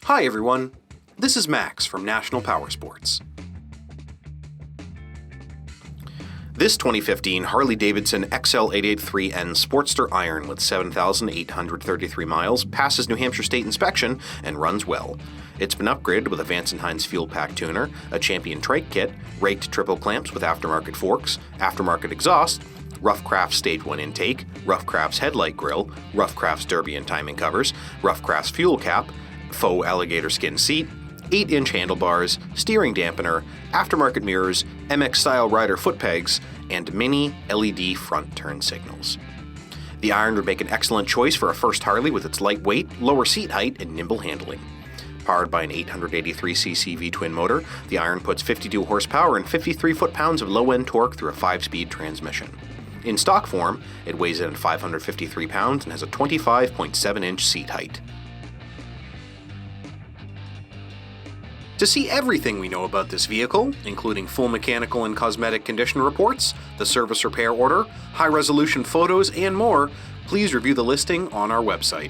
Hi everyone, this is Max from National Powersports. This 2015 Harley-Davidson XL883N SPORTSTER Iron with 7,833 miles passes New Hampshire State inspection and runs well. It's been upgraded with a Vance & Hines fuel pack tuner, a Champion Trike kit, raked triple clamps with aftermarket forks, aftermarket exhaust, Rough Crafts Stage 1 intake, Rough Crafts headlight grille, Rough Crafts derby and timing covers, Rough Crafts fuel cap, faux alligator skin seat, 8-inch handlebars, steering dampener, aftermarket mirrors, MX-style rider foot pegs, and mini LED front turn signals. The Iron would make an excellent choice for a first Harley with its lightweight, lower seat height, and nimble handling. Powered by an 883cc V-twin motor, the Iron puts 52 horsepower and 53 foot-pounds of low-end torque through a 5-speed transmission. In stock form, it weighs in at 553 pounds and has a 25.7-inch seat height. To see everything we know about this vehicle, including full mechanical and cosmetic condition reports, the service repair order, high-resolution photos, and more, please review the listing on our website.